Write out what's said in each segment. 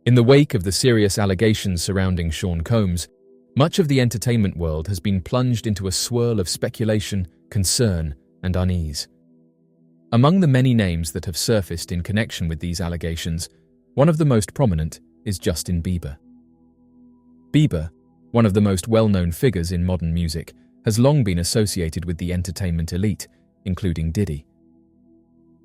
In the wake of the serious allegations surrounding Sean Combs, much of the entertainment world has been plunged into a swirl of speculation, concern, and unease. Among the many names that have surfaced in connection with these allegations, one of the most prominent is Justin Bieber. Bieber, one of the most well-known figures in modern music, has long been associated with the entertainment elite, including Diddy.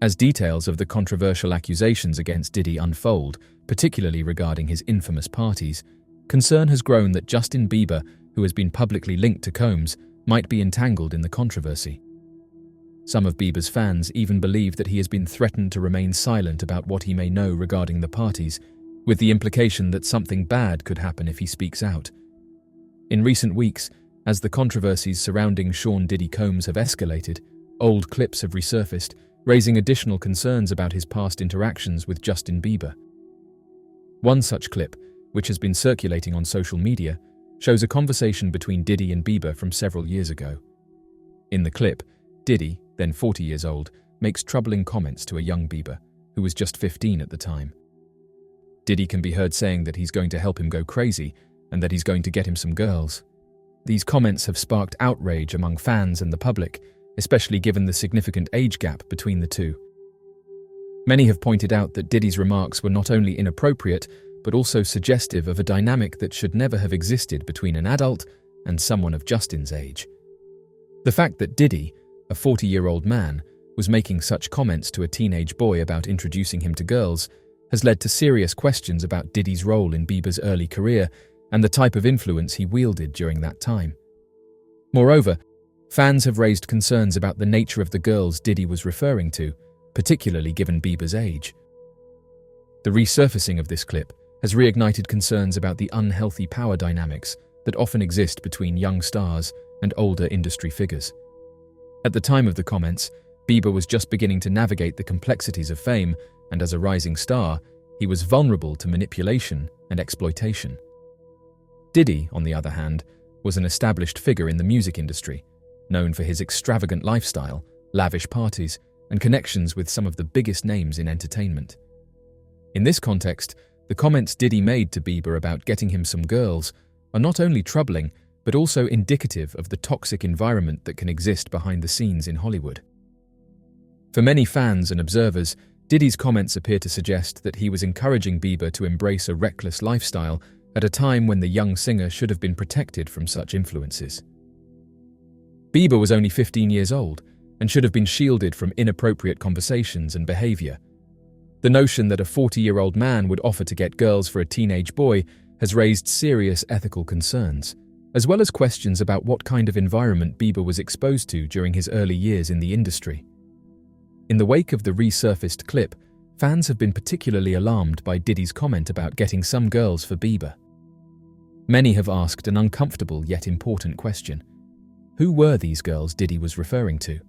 As details of the controversial accusations against Diddy unfold, particularly regarding his infamous parties, concern has grown that Justin Bieber, who has been publicly linked to Combs, might be entangled in the controversy. Some of Bieber's fans even believe that he has been threatened to remain silent about what he may know regarding the parties, with the implication that something bad could happen if he speaks out. In recent weeks, as the controversies surrounding Sean Diddy Combs have escalated, old clips have resurfaced, raising additional concerns about his past interactions with Justin Bieber. One such clip, which has been circulating on social media, shows a conversation between Diddy and Bieber from several years ago. In the clip, Diddy, then 40 years old, makes troubling comments to a young Bieber, who was just 15 at the time. Diddy can be heard saying that he's going to help him go crazy and that he's going to get him some girls. These comments have sparked outrage among fans and the public, especially given the significant age gap between the two. Many have pointed out that Diddy's remarks were not only inappropriate, but also suggestive of a dynamic that should never have existed between an adult and someone of Justin's age. The fact that Diddy, a 40-year-old man, was making such comments to a teenage boy about introducing him to girls has led to serious questions about Diddy's role in Bieber's early career and the type of influence he wielded during that time. Moreover, fans have raised concerns about the nature of the girls Diddy was referring to, particularly given Bieber's age. The resurfacing of this clip has reignited concerns about the unhealthy power dynamics that often exist between young stars and older industry figures. At the time of the comments, Bieber was just beginning to navigate the complexities of fame, and as a rising star, he was vulnerable to manipulation and exploitation. Diddy, on the other hand, was an established figure in the music industry, known for his extravagant lifestyle, lavish parties, and connections with some of the biggest names in entertainment. In this context, the comments Diddy made to Bieber about getting him some girls are not only troubling, but also indicative of the toxic environment that can exist behind the scenes in Hollywood. For many fans and observers, Diddy's comments appear to suggest that he was encouraging Bieber to embrace a reckless lifestyle at a time when the young singer should have been protected from such influences. Bieber was only 15 years old and should have been shielded from inappropriate conversations and behavior. The notion that a 40-year-old man would offer to get girls for a teenage boy has raised serious ethical concerns, as well as questions about what kind of environment Bieber was exposed to during his early years in the industry. In the wake of the resurfaced clip, fans have been particularly alarmed by Diddy's comment about getting some girls for Bieber. Many have asked an uncomfortable yet important question. Who were these girls Diddy was referring to?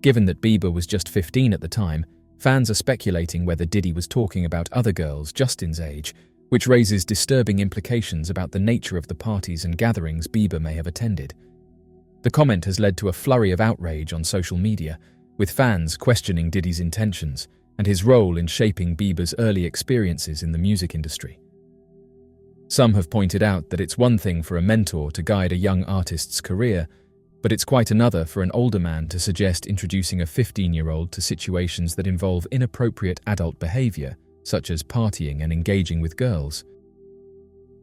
Given that Bieber was just 15 at the time, fans are speculating whether Diddy was talking about other girls Justin's age, which raises disturbing implications about the nature of the parties and gatherings Bieber may have attended. The comment has led to a flurry of outrage on social media, with fans questioning Diddy's intentions and his role in shaping Bieber's early experiences in the music industry. Some have pointed out that it's one thing for a mentor to guide a young artist's career, but it's quite another for an older man to suggest introducing a 15-year-old to situations that involve inappropriate adult behavior, such as partying and engaging with girls.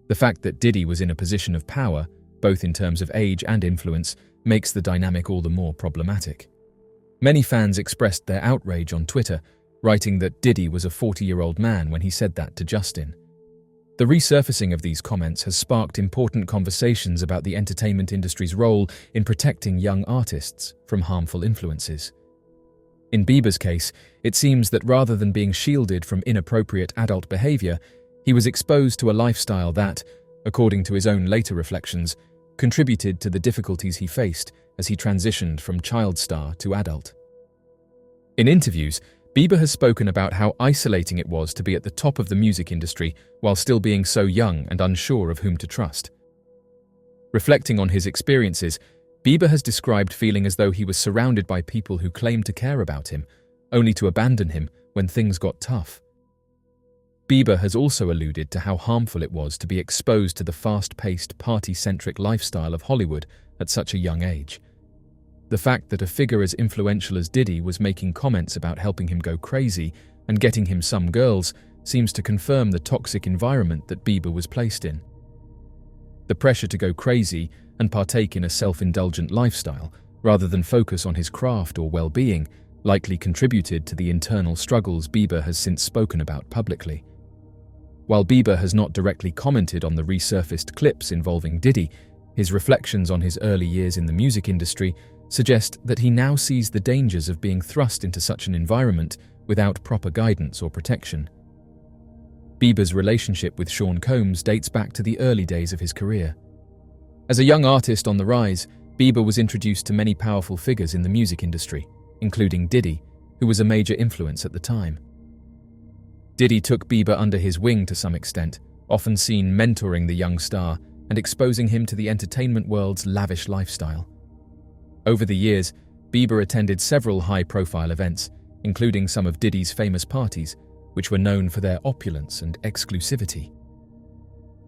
The fact that Diddy was in a position of power, both in terms of age and influence, makes the dynamic all the more problematic. Many fans expressed their outrage on Twitter, writing that Diddy was a 40-year-old man when he said that to Justin. The resurfacing of these comments has sparked important conversations about the entertainment industry's role in protecting young artists from harmful influences. In Bieber's case, it seems that rather than being shielded from inappropriate adult behavior, he was exposed to a lifestyle that, according to his own later reflections, contributed to the difficulties he faced as he transitioned from child star to adult. In interviews, Bieber has spoken about how isolating it was to be at the top of the music industry while still being so young and unsure of whom to trust. Reflecting on his experiences, Bieber has described feeling as though he was surrounded by people who claimed to care about him, only to abandon him when things got tough. Bieber has also alluded to how harmful it was to be exposed to the fast-paced, party-centric lifestyle of Hollywood at such a young age. The fact that a figure as influential as Diddy was making comments about helping him go crazy and getting him some girls seems to confirm the toxic environment that Bieber was placed in. The pressure to go crazy and partake in a self-indulgent lifestyle, rather than focus on his craft or well-being, likely contributed to the internal struggles Bieber has since spoken about publicly. While Bieber has not directly commented on the resurfaced clips involving Diddy, his reflections on his early years in the music industry suggest that he now sees the dangers of being thrust into such an environment without proper guidance or protection. Bieber's relationship with Sean Combs dates back to the early days of his career. As a young artist on the rise, Bieber was introduced to many powerful figures in the music industry, including Diddy, who was a major influence at the time. Diddy took Bieber under his wing to some extent, often seen mentoring the young star and exposing him to the entertainment world's lavish lifestyle. Over the years, Bieber attended several high-profile events, including some of Diddy's famous parties, which were known for their opulence and exclusivity.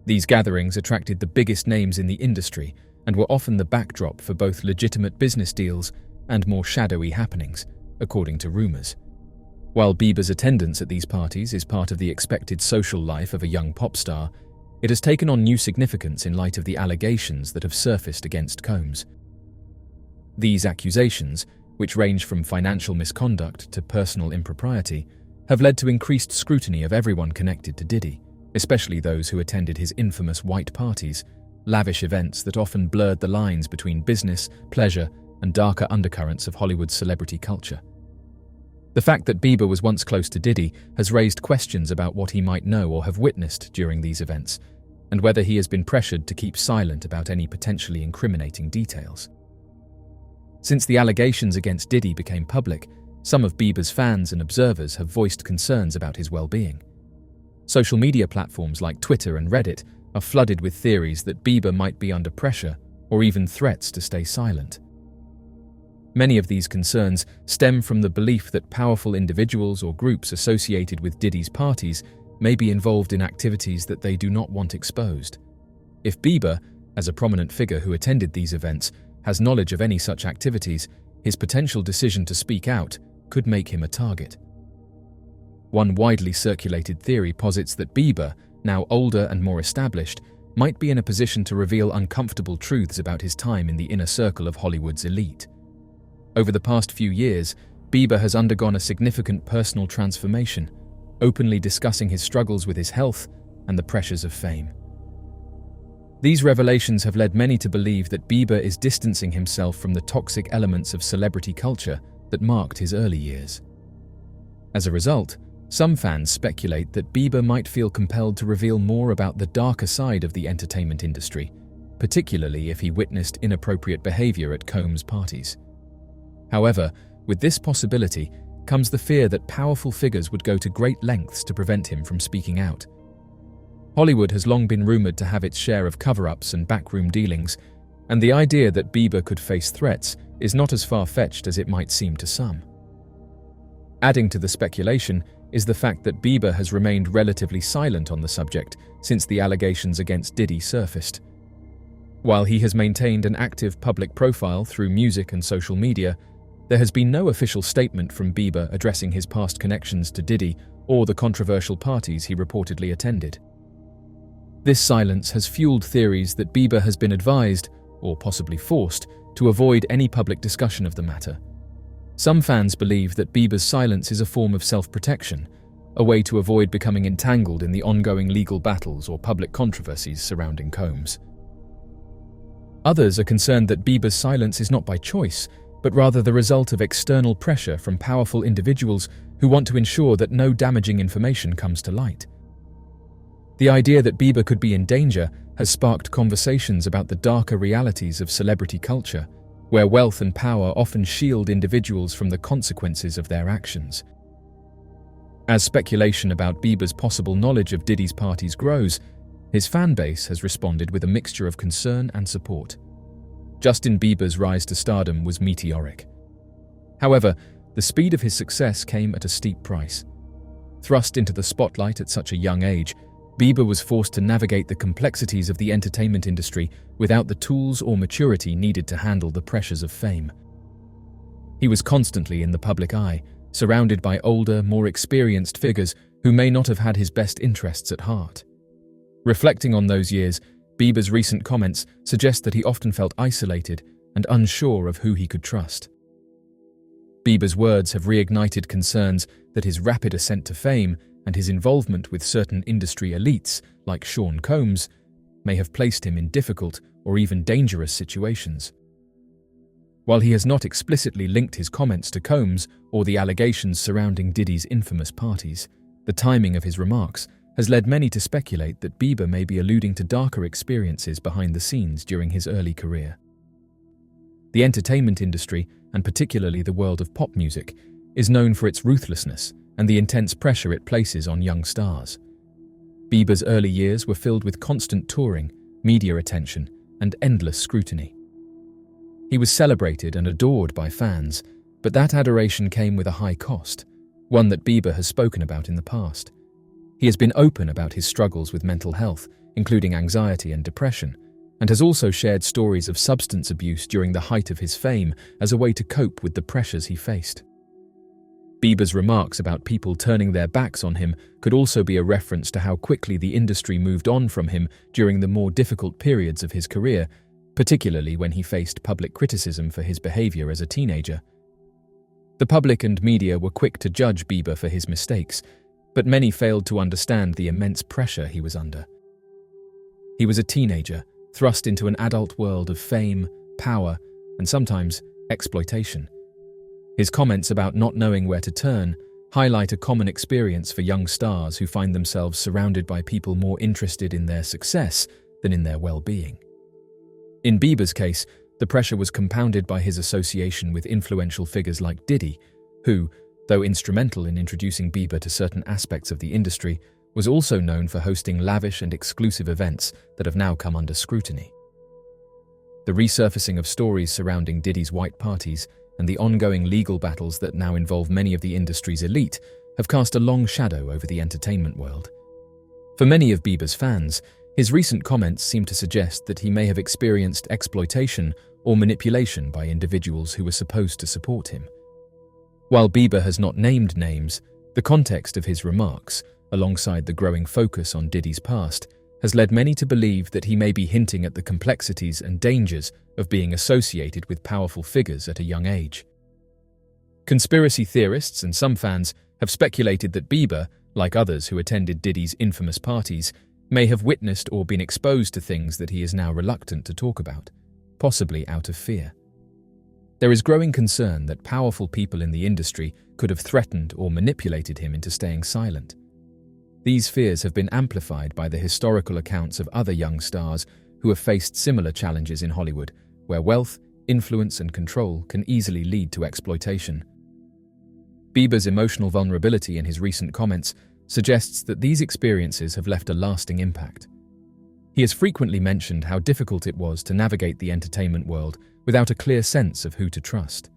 These gatherings attracted the biggest names in the industry and were often the backdrop for both legitimate business deals and more shadowy happenings, according to rumors. While Bieber's attendance at these parties is part of the expected social life of a young pop star, it has taken on new significance in light of the allegations that have surfaced against Combs. These accusations, which range from financial misconduct to personal impropriety, have led to increased scrutiny of everyone connected to Diddy, especially those who attended his infamous white parties, lavish events that often blurred the lines between business, pleasure, and darker undercurrents of Hollywood's celebrity culture. The fact that Bieber was once close to Diddy has raised questions about what he might know or have witnessed during these events, and whether he has been pressured to keep silent about any potentially incriminating details. Since the allegations against Diddy became public, some of Bieber's fans and observers have voiced concerns about his well-being. Social media platforms like Twitter and Reddit are flooded with theories that Bieber might be under pressure or even threats to stay silent. Many of these concerns stem from the belief that powerful individuals or groups associated with Diddy's parties may be involved in activities that they do not want exposed. If Bieber, as a prominent figure who attended these events, has knowledge of any such activities, his potential decision to speak out could make him a target. One widely circulated theory posits that Bieber, now older and more established, might be in a position to reveal uncomfortable truths about his time in the inner circle of Hollywood's elite. Over the past few years, Bieber has undergone a significant personal transformation, openly discussing his struggles with his health and the pressures of fame. These revelations have led many to believe that Bieber is distancing himself from the toxic elements of celebrity culture that marked his early years. As a result, some fans speculate that Bieber might feel compelled to reveal more about the darker side of the entertainment industry, particularly if he witnessed inappropriate behavior at Combs' parties. However, with this possibility comes the fear that powerful figures would go to great lengths to prevent him from speaking out. Hollywood has long been rumored to have its share of cover-ups and backroom dealings, and the idea that Bieber could face threats is not as far-fetched as it might seem to some. Adding to the speculation is the fact that Bieber has remained relatively silent on the subject since the allegations against Diddy surfaced. While he has maintained an active public profile through music and social media, there has been no official statement from Bieber addressing his past connections to Diddy or the controversial parties he reportedly attended. This silence has fueled theories that Bieber has been advised, or possibly forced, to avoid any public discussion of the matter. Some fans believe that Bieber's silence is a form of self-protection, a way to avoid becoming entangled in the ongoing legal battles or public controversies surrounding Combs. Others are concerned that Bieber's silence is not by choice, but rather the result of external pressure from powerful individuals who want to ensure that no damaging information comes to light. The idea that Bieber could be in danger has sparked conversations about the darker realities of celebrity culture, where wealth and power often shield individuals from the consequences of their actions. As speculation about Bieber's possible knowledge of Diddy's parties grows, his fan base has responded with a mixture of concern and support. Justin Bieber's rise to stardom was meteoric. However, the speed of his success came at a steep price. Thrust into the spotlight at such a young age, Bieber was forced to navigate the complexities of the entertainment industry without the tools or maturity needed to handle the pressures of fame. He was constantly in the public eye, surrounded by older, more experienced figures who may not have had his best interests at heart. Reflecting on those years, Bieber's recent comments suggest that he often felt isolated and unsure of who he could trust. Bieber's words have reignited concerns that his rapid ascent to fame and his involvement with certain industry elites, like Sean Combs, may have placed him in difficult or even dangerous situations. While he has not explicitly linked his comments to Combs or the allegations surrounding Diddy's infamous parties, the timing of his remarks has led many to speculate that Bieber may be alluding to darker experiences behind the scenes during his early career. The entertainment industry, and particularly the world of pop music, is known for its ruthlessness and the intense pressure it places on young stars. Bieber's early years were filled with constant touring, media attention, and endless scrutiny. He was celebrated and adored by fans, but that adoration came with a high cost, one that Bieber has spoken about in the past. He has been open about his struggles with mental health, including anxiety and depression, and has also shared stories of substance abuse during the height of his fame as a way to cope with the pressures he faced. Bieber's remarks about people turning their backs on him could also be a reference to how quickly the industry moved on from him during the more difficult periods of his career, particularly when he faced public criticism for his behavior as a teenager. The public and media were quick to judge Bieber for his mistakes, but many failed to understand the immense pressure he was under. He was a teenager, thrust into an adult world of fame, power, and sometimes exploitation. His comments about not knowing where to turn highlight a common experience for young stars who find themselves surrounded by people more interested in their success than in their well-being. In Bieber's case, the pressure was compounded by his association with influential figures like Diddy, who, though instrumental in introducing Bieber to certain aspects of the industry, was also known for hosting lavish and exclusive events that have now come under scrutiny. The resurfacing of stories surrounding Diddy's white parties and the ongoing legal battles that now involve many of the industry's elite have cast a long shadow over the entertainment world. For many of Bieber's fans, his recent comments seem to suggest that he may have experienced exploitation or manipulation by individuals who were supposed to support him. While Bieber has not named names, the context of his remarks, alongside the growing focus on Diddy's past, has led many to believe that he may be hinting at the complexities and dangers of being associated with powerful figures at a young age. Conspiracy theorists and some fans have speculated that Bieber, like others who attended Diddy's infamous parties, may have witnessed or been exposed to things that he is now reluctant to talk about, possibly out of fear. There is growing concern that powerful people in the industry could have threatened or manipulated him into staying silent. These fears have been amplified by the historical accounts of other young stars who have faced similar challenges in Hollywood, where wealth, influence, and control can easily lead to exploitation. Bieber's emotional vulnerability in his recent comments suggests that these experiences have left a lasting impact. He has frequently mentioned how difficult it was to navigate the entertainment world without a clear sense of who to trust.